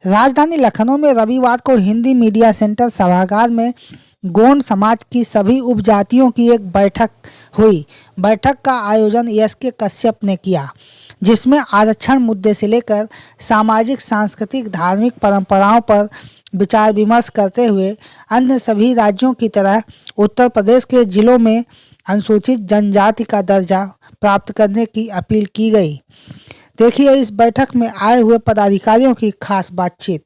राजधानी लखनऊ में रविवार को हिंदी मीडिया सेंटर सभागार में गोंड समाज की सभी उपजातियों की एक बैठक हुई। बैठक का आयोजन एस.के. कश्यप ने किया, जिसमें आरक्षण मुद्दे से लेकर सामाजिक, सांस्कृतिक, धार्मिक परंपराओं पर विचार विमर्श करते हुए अन्य सभी राज्यों की तरह उत्तर प्रदेश के जिलों में अनुसूचित जनजाति का दर्जा प्राप्त करने की अपील की गई। देखिए इस बैठक में आए हुए पदाधिकारियों की खास बातचीत।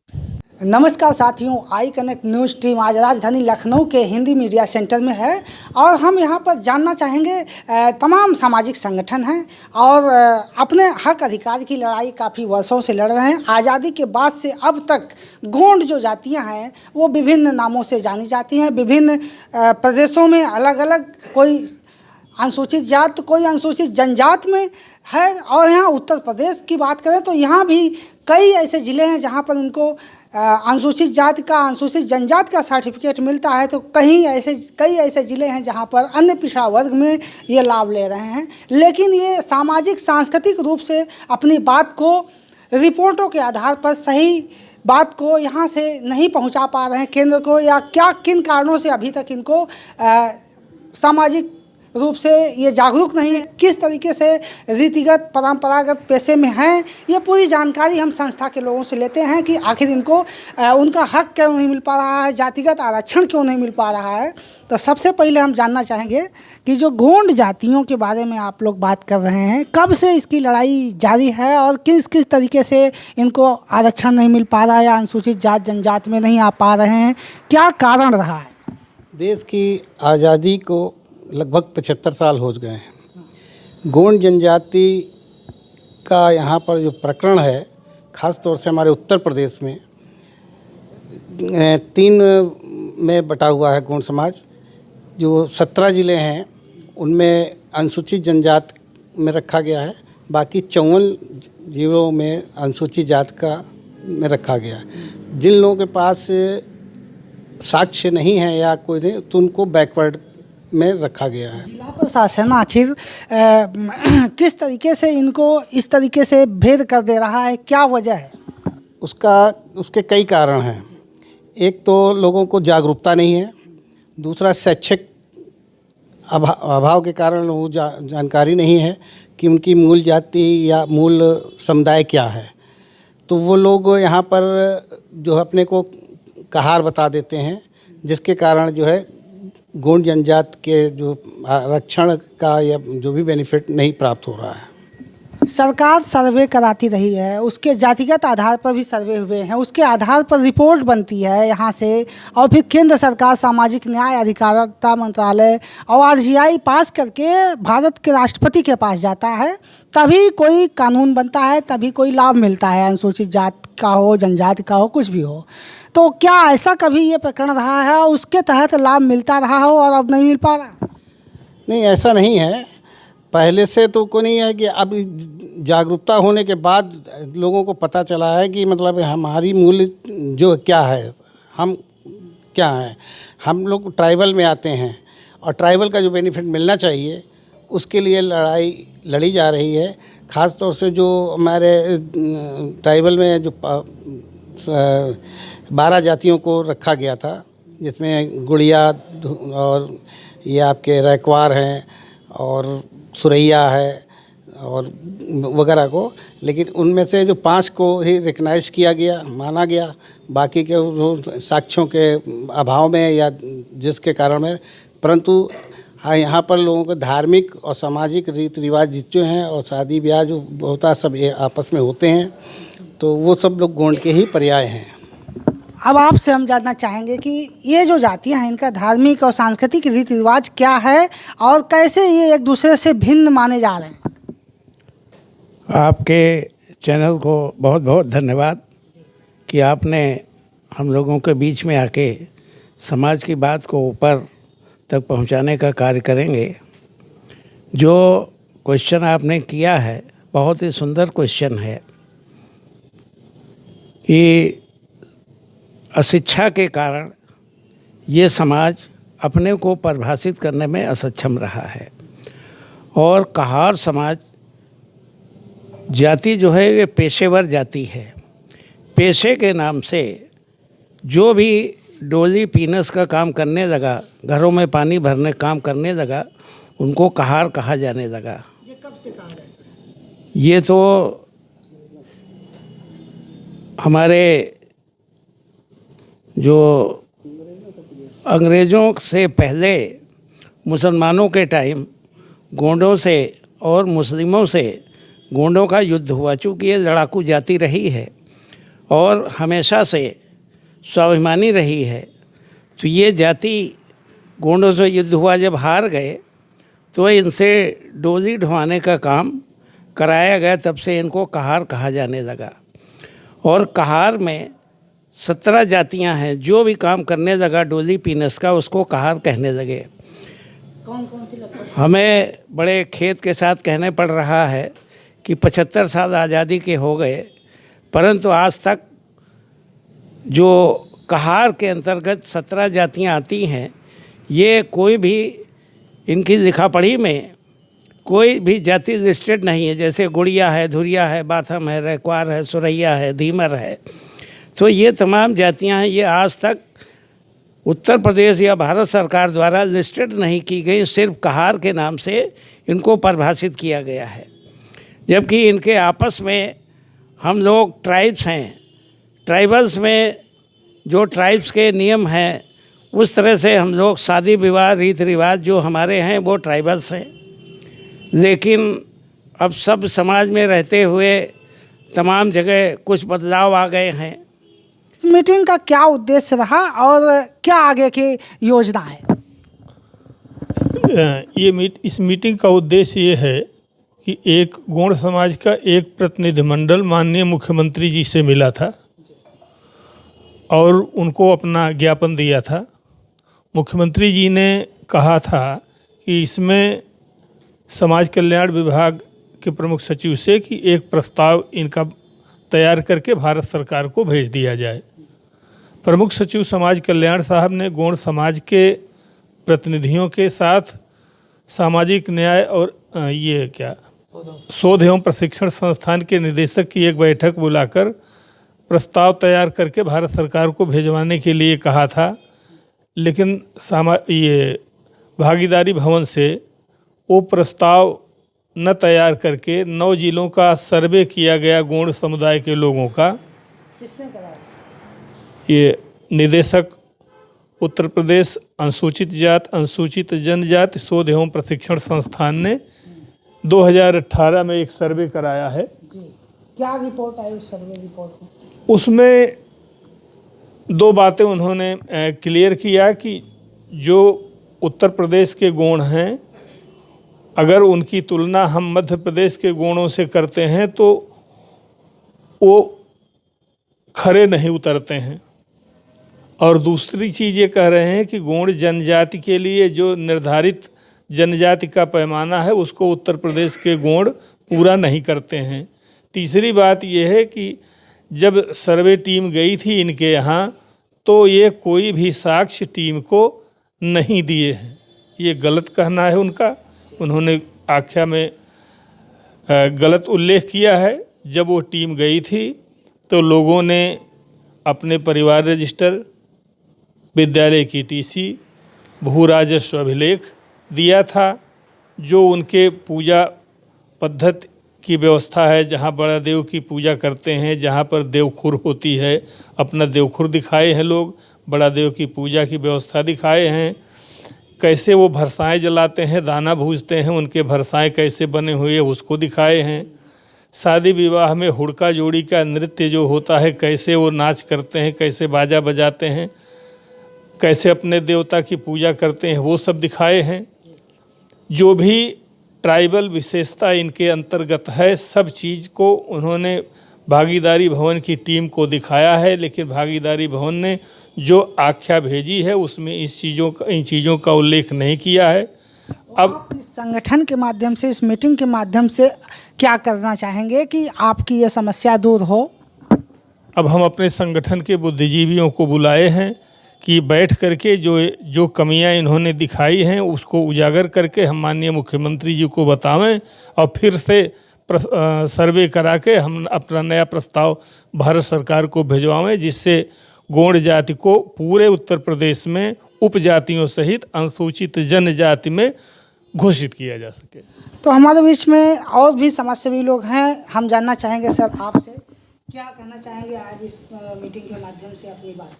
नमस्कार साथियों, आई कनेक्ट न्यूज़ टीम आज राजधानी लखनऊ के हिंदी मीडिया सेंटर में है और हम यहां पर जानना चाहेंगे तमाम सामाजिक संगठन हैं और अपने हक अधिकार की लड़ाई काफ़ी वर्षों से लड़ रहे हैं। आज़ादी के बाद से अब तक गोंड जो जातियां हैं वो विभिन्न नामों से जानी जाती हैं। विभिन्न प्रदेशों में अलग अलग, कोई अनुसूचित जात तो कोई अनुसूचित जनजात में है। और यहाँ उत्तर प्रदेश की बात करें तो यहाँ भी कई ऐसे ज़िले हैं जहाँ पर उनको अनुसूचित जात का, अनुसूचित जनजात का सर्टिफिकेट मिलता है, तो कई ऐसे ज़िले हैं जहाँ पर अन्य पिछड़ा वर्ग में ये लाभ ले रहे हैं। लेकिन ये सामाजिक, सांस्कृतिक रूप से अपनी बात को रिपोर्टों के आधार पर सही बात को यहाँ से नहीं पहुँचा पा रहे हैं केंद्र को, या क्या किन कारणों से अभी तक इनको सामाजिक रूप से ये जागरूक नहीं है, किस तरीके से रीतिगत परंपरागत पेशे में हैं, ये पूरी जानकारी हम संस्था के लोगों से लेते हैं कि आखिर इनको उनका हक क्यों नहीं मिल पा रहा है, जातिगत आरक्षण क्यों नहीं मिल पा रहा है। तो सबसे पहले हम जानना चाहेंगे कि जो गोंड जातियों के बारे में आप लोग बात कर रहे हैं, कब से इसकी लड़ाई जारी है और किस किस तरीके से इनको आरक्षण नहीं मिल पा रहा है या अनुसूचित जात जनजात में नहीं आ पा रहे हैं, क्या कारण रहा है? देश की आज़ादी को लगभग 75 साल हो गए हैं। गोंड जनजाति का यहाँ पर जो प्रकरण है, ख़ास तौर से हमारे उत्तर प्रदेश में 3 में बटा हुआ है गोंड समाज। जो 17 ज़िले हैं उनमें अनुसूचित जनजात में रखा गया है, बाकी 54 ज़िलों में अनुसूचित जात का में रखा गया है। जिन लोगों के पास साक्ष्य नहीं है या कोई नहीं, तो उनको बैकवर्ड में रखा गया है। जिला प्रशासन आखिर किस तरीके से इनको इस तरीके से भेद कर दे रहा है, क्या वजह है? उसके कई कारण हैं। एक तो लोगों को जागरूकता नहीं है, दूसरा शैक्षिक अभाव के कारण वो जानकारी नहीं है कि उनकी मूल जाति या मूल समुदाय क्या है। तो वो लोग यहाँ पर जो अपने को कहार बता देते हैं, जिसके कारण जो है गोंड जनजात के जो आरक्षण का या जो भी बेनिफिट नहीं प्राप्त हो रहा है। सरकार सर्वे कराती रही है, उसके जातिगत आधार पर भी सर्वे हुए हैं, उसके आधार पर रिपोर्ट बनती है यहाँ से, और फिर केंद्र सरकार सामाजिक न्याय अधिकारिता मंत्रालय और आरजीआई पास करके भारत के राष्ट्रपति के पास जाता है, तभी कोई कानून बनता है, तभी कोई लाभ मिलता है, अनुसूचित जात का हो, जनजाति का हो, कुछ भी हो। तो क्या ऐसा कभी ये प्रकरण रहा है उसके तहत लाभ मिलता रहा हो और अब नहीं मिल पा रहा? नहीं, ऐसा नहीं है। पहले से तो कोई नहीं है कि अब जागरूकता होने के बाद लोगों को पता चला है कि मतलब हमारी मूल्य जो क्या है, हम क्या हैं। हम लोग ट्राइबल में आते हैं और ट्राइबल का जो बेनिफिट मिलना चाहिए उसके लिए लड़ाई लड़ी जा रही है। ख़ास तौर से जो हमारे ट्राइबल में जो 12 जातियों को रखा गया था, जिसमें गुड़िया और ये आपके रैकवार हैं और सुरैया है और वगैरह को, लेकिन उनमें से जो 5 को ही रिकग्नाइज किया गया, माना गया, बाकी के साक्ष्यों के अभाव में या जिसके कारण में, परंतु हाँ यहाँ पर लोगों के धार्मिक और सामाजिक रीति रिवाज जो हैं और शादी ब्याह जो होता है सब आपस में होते हैं, तो वो सब लोग गोंड के ही पर्याय हैं। अब आपसे हम जानना चाहेंगे कि ये जो जातियां हैं इनका धार्मिक और सांस्कृतिक रीति रिवाज क्या है और कैसे ये एक दूसरे से भिन्न माने जा रहे हैं? आपके चैनल को बहुत बहुत धन्यवाद कि आपने हम लोगों के बीच में आके समाज की बात को ऊपर तक पहुंचाने का कार्य करेंगे। जो क्वेश्चन आपने किया है बहुत ही सुंदर क्वेश्चन है कि अशिक्षा के कारण ये समाज अपने को परिभाषित करने में असक्षम रहा है और कहार समाज जाति जो है ये पेशेवर जाति है। पेशे के नाम से जो भी डोली पीनस का काम करने लगा, घरों में पानी भरने काम करने लगा, उनको कहार कहा जाने लगा। ये कब से कहा जाता है? ये तो हमारे जो अंग्रेज़ों से पहले मुसलमानों के टाइम गोंडों से और मुस्लिमों से गोंडों का युद्ध हुआ। चूँकि ये लड़ाकू जाति रही है और हमेशा से स्वाभिमानी रही है, तो ये जाति गोंडों से युद्ध हुआ, जब हार गए तो इनसे डोली ढोवाने का काम कराया गया। तब से इनको कहार कहा जाने लगा। और कहार में 17 जातियां हैं। जो भी काम करने लगा डोली पीनस का, उसको कहार कहने लगे। कौन कौन सी लगभग? हमें बड़े खेद के साथ कहने पड़ रहा है कि 75 साल आज़ादी के हो गए, परंतु आज तक जो कहार के अंतर्गत 17 जातियां आती हैं, ये कोई भी इनकी लिखा पढ़ी में कोई भी जाति लिस्टेड नहीं है। जैसे गुड़िया है, धुरिया है, बाथम है, रैक्वार है, सुरैया है, धीमर है, तो ये तमाम जातियां हैं। ये आज तक उत्तर प्रदेश या भारत सरकार द्वारा लिस्टेड नहीं की गई, सिर्फ कहार के नाम से इनको परिभाषित किया गया है। जबकि इनके आपस में हम लोग ट्राइब्स हैं, ट्राइबल्स में जो ट्राइब्स के नियम हैं उस तरह से हम लोग शादी विवाह रीति रिवाज जो हमारे हैं वो ट्राइबल्स हैं। लेकिन अब सब समाज में रहते हुए तमाम जगह कुछ बदलाव आ गए हैं। इस मीटिंग का क्या उद्देश्य रहा और क्या आगे की योजना है? इस मीटिंग का उद्देश्य ये है कि एक गोंड समाज का एक प्रतिनिधिमंडल माननीय मुख्यमंत्री जी से मिला था और उनको अपना ज्ञापन दिया था। मुख्यमंत्री जी ने कहा था कि इसमें समाज कल्याण विभाग के प्रमुख सचिव से कि एक प्रस्ताव इनका तैयार करके भारत सरकार को भेज दिया जाए। प्रमुख सचिव समाज कल्याण साहब ने गोंड समाज के प्रतिनिधियों के साथ सामाजिक न्याय और शोध एवं प्रशिक्षण संस्थान के निदेशक की एक बैठक बुलाकर प्रस्ताव तैयार करके भारत सरकार को भेजवाने के लिए कहा था। लेकिन भागीदारी भवन से वो प्रस्ताव न तैयार करके 9 जिलों का सर्वे किया गया गोंड समुदाय के लोगों का। किसने कराया? ये निदेशक उत्तर प्रदेश अनुसूचित जाति अनुसूचित जनजाति शोध एवं प्रशिक्षण संस्थान ने 2018 में एक सर्वे कराया है। जी, क्या रिपोर्ट आई उस सर्वे रिपोर्ट में? उसमें 2 बातें उन्होंने क्लियर किया कि जो उत्तर प्रदेश के गोंड हैं, अगर उनकी तुलना हम मध्य प्रदेश के गोंडों से करते हैं तो वो खरे नहीं उतरते हैं। और दूसरी चीज़ ये कह रहे हैं कि गोंड जनजाति के लिए जो निर्धारित जनजाति का पैमाना है उसको उत्तर प्रदेश के गोंड पूरा नहीं करते हैं। तीसरी बात यह है कि जब सर्वे टीम गई थी इनके यहाँ तो ये कोई भी साक्ष्य टीम को नहीं दिए हैं। ये गलत कहना है उनका। उन्होंने आख्या में गलत उल्लेख किया है। जब वो टीम गई थी तो लोगों ने अपने परिवार रजिस्टर, विद्यालय की टीसी, भू राजस्व अभिलेख दिया था। जो उनके पूजा पद्धति की व्यवस्था है, जहाँ बड़ा देव की पूजा करते हैं, जहाँ पर देवखुर होती है, अपना देवखुर दिखाए हैं लोग, बड़ा देव की पूजा की व्यवस्था दिखाए हैं। कैसे वो भरसाएँ जलाते हैं, दाना भूजते हैं, उनके भरसाएँ कैसे बने हुए उसको दिखाए हैं। शादी विवाह में हुड़का जोड़ी का नृत्य जो होता है, कैसे वो नाच करते हैं, कैसे बाजा बजाते हैं, कैसे अपने देवता की पूजा करते हैं, वो सब दिखाए हैं। जो भी ट्राइबल विशेषता इनके अंतर्गत है, सब चीज़ को उन्होंने भागीदारी भवन की टीम को दिखाया है। लेकिन भागीदारी भवन ने जो आख्या भेजी है उसमें इन चीज़ों का उल्लेख नहीं किया है। अब आप इस संगठन के माध्यम से, इस मीटिंग के माध्यम से क्या करना चाहेंगे कि आपकी ये समस्या दूर हो? अब हम अपने संगठन के बुद्धिजीवियों को बुलाए हैं कि बैठ करके जो कमियां इन्होंने दिखाई हैं उसको उजागर करके हम माननीय मुख्यमंत्री जी को बतावें और फिर से सर्वे करा के हम अपना नया प्रस्ताव भारत सरकार को भिजवाएं, जिससे गौड़ जाति को पूरे उत्तर प्रदेश में उपजातियों सहित अनुसूचित जनजाति में घोषित किया जा सके। तो हमारे बीच में और भी समाजसेवी लोग हैं, हम जानना चाहेंगे सर आपसे क्या कहना चाहेंगे आज इस मीटिंग के माध्यम से अपनी बात।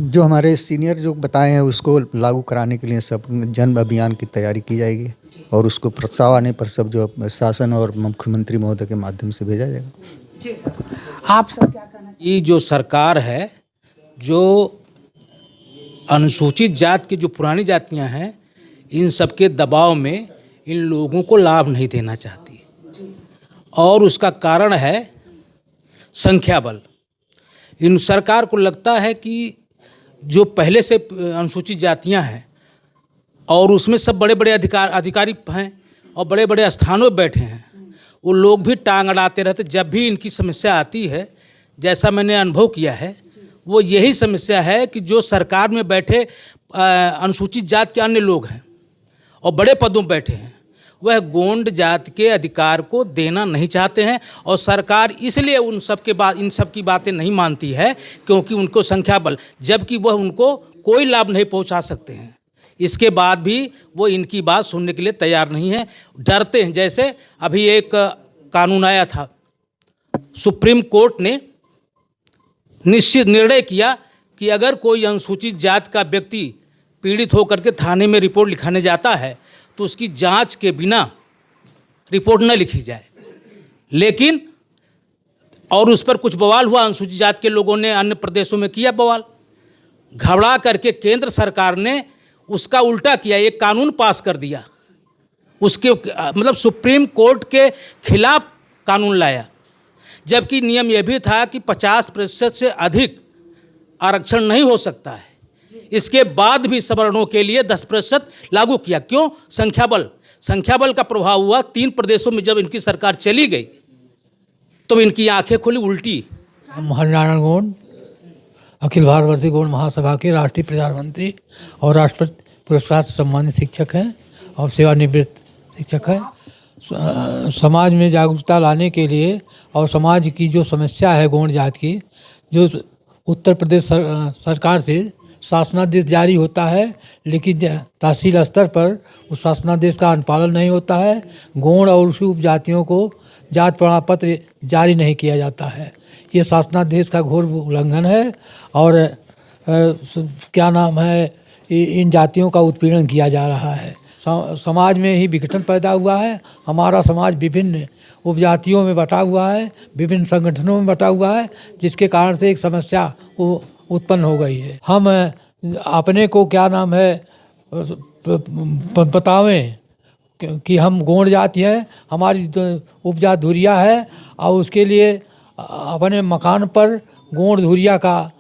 जो हमारे सीनियर जो बताए हैं उसको लागू कराने के लिए सब जन अभियान की तैयारी की जाएगी और उसको प्रस्ताव आने पर सब जो शासन और मुख्यमंत्री महोदय के माध्यम से भेजा जाएगा। जी सर, आप सर क्या कहना चाहेंगे? ये जो सरकार है, जो अनुसूचित जाति की जो पुरानी जातियां हैं, इन सब के दबाव में इन लोगों को लाभ नहीं देना चाहती और उसका कारण है संख्या बल। इन सरकार को लगता है कि जो पहले से अनुसूचित जातियां हैं और उसमें सब बड़े बड़े अधिकारी हैं और बड़े बड़े स्थानों पर बैठे हैं, वो लोग भी टांग अड़ाते रहते। जब भी इनकी समस्या आती है, जैसा मैंने अनुभव किया है, वो यही समस्या है कि जो सरकार में बैठे अनुसूचित जाति के अन्य लोग हैं और बड़े पदों पर बैठे हैं, वह गोंड जाति के अधिकार को देना नहीं चाहते हैं और सरकार इसलिए इन सब की बातें नहीं मानती है क्योंकि उनको संख्या बल, जबकि वह उनको कोई लाभ नहीं पहुंचा सकते हैं। इसके बाद भी वो इनकी बात सुनने के लिए तैयार नहीं है, डरते हैं। जैसे अभी एक कानून आया था, सुप्रीम कोर्ट ने निश्चित निर्णय किया कि अगर कोई अनुसूचित जाति का व्यक्ति पीड़ित होकर के थाने में रिपोर्ट लिखाने जाता है तो उसकी जांच के बिना रिपोर्ट न लिखी जाए। लेकिन और उस पर कुछ बवाल हुआ, अनुसूचित जाति के लोगों ने अन्य प्रदेशों में किया बवाल। घबरा करके केंद्र सरकार ने उसका उल्टा किया, एक कानून पास कर दिया, उसके मतलब सुप्रीम कोर्ट के खिलाफ कानून लाया, जबकि नियम यह भी था कि 50% से अधिक आरक्षण नहीं हो सकता है। इसके बाद भी सवर्णों के लिए 10% लागू किया। क्यों? संख्या बल का प्रभाव हुआ। 3 प्रदेशों में जब इनकी सरकार चली गई तो इनकी आंखें खुली उल्टी। हम हरिनारायण गौंड, अखिल भारतीय गौंड महासभा के राष्ट्रीय प्रधानमंत्री और राष्ट्रपति पुरस्कार से सम्मानित शिक्षक हैं और सेवानिवृत्त शिक्षक हैं। समाज में जागरूकता लाने के लिए और समाज की जो समस्या है गौंड जाति की, जो उत्तर प्रदेश सरकार से शासनादेश जारी होता है लेकिन तहसील स्तर पर उस शासनादेश का अनुपालन नहीं होता है। गौंड और उसी उपजातियों को जाति प्रमाण पत्र जारी नहीं किया जाता है। ये शासनादेश का घोर उल्लंघन है और क्या नाम है, इन जातियों का उत्पीड़न किया जा रहा है। समाज में ही विघटन पैदा हुआ है। हमारा समाज विभिन्न उपजातियों में बटा हुआ है, विभिन्न संगठनों में बटा हुआ है, जिसके कारण से एक समस्या उत्पन्न हो गई है। हम अपने को क्या नाम है बतावें कि हम गौंड जाति हैं, हमारी उपजात धुरिया है और उसके लिए अपने मकान पर गौंड धुरिया का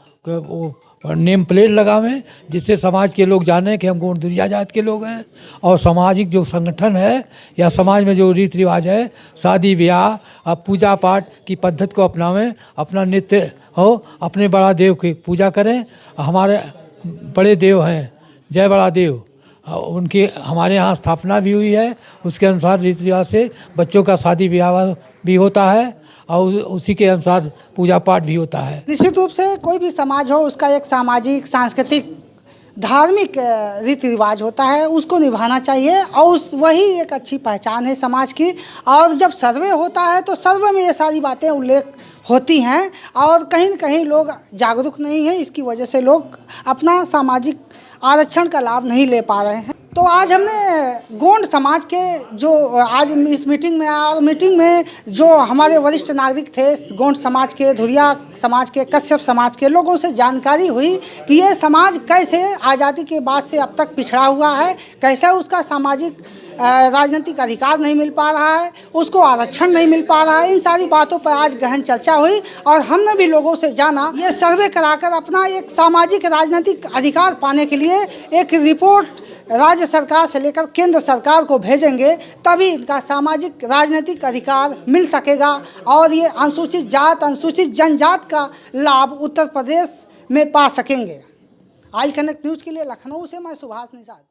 नेम प्लेट लगावें, जिससे समाज के लोग जानें कि हम गौंड धुरिया जाति के लोग हैं। और सामाजिक जो संगठन है या समाज में जो रीति रिवाज है, शादी ब्याह पूजा पाठ की पद्धति को अपनावें, अपना नित्य हो, अपने बड़ा देव की पूजा करें। हमारे बड़े देव हैं जय बड़ा देव, उनकी हमारे यहाँ स्थापना भी हुई है। उसके अनुसार रीति रिवाज से बच्चों का शादी ब्याह भी होता है और उसी के अनुसार पूजा पाठ भी होता है। निश्चित रूप से कोई भी समाज हो, उसका एक सामाजिक, सांस्कृतिक, धार्मिक रीति रिवाज होता है, उसको निभाना चाहिए और वही एक अच्छी पहचान है समाज की। और जब सर्वे होता है तो सर्वे में ये सारी बातें उल्लेख होती हैं और कहीं न कहीं लोग जागरूक नहीं हैं, इसकी वजह से लोग अपना सामाजिक आरक्षण का लाभ नहीं ले पा रहे हैं। तो आज हमने गोंड समाज के जो आज इस मीटिंग में और मीटिंग में जो हमारे वरिष्ठ नागरिक थे गोंड समाज के, धुरिया समाज के, कश्यप समाज के लोगों से जानकारी हुई कि ये समाज कैसे आज़ादी के बाद से अब तक पिछड़ा हुआ है, कैसे उसका सामाजिक राजनीतिक अधिकार नहीं मिल पा रहा है, उसको आरक्षण नहीं मिल पा रहा है। इन सारी बातों पर आज गहन चर्चा हुई और हमने भी लोगों से जाना, ये सर्वे कराकर अपना एक सामाजिक राजनीतिक अधिकार पाने के लिए एक रिपोर्ट राज्य सरकार से लेकर केंद्र सरकार को भेजेंगे, तभी इनका सामाजिक राजनीतिक अधिकार मिल सकेगा और ये अनुसूचित जात, अनुसूचित जनजात का लाभ उत्तर प्रदेश में पा सकेंगे। आज कनेक्ट न्यूज़ के लिए लखनऊ से मैं सुभाष निषाद।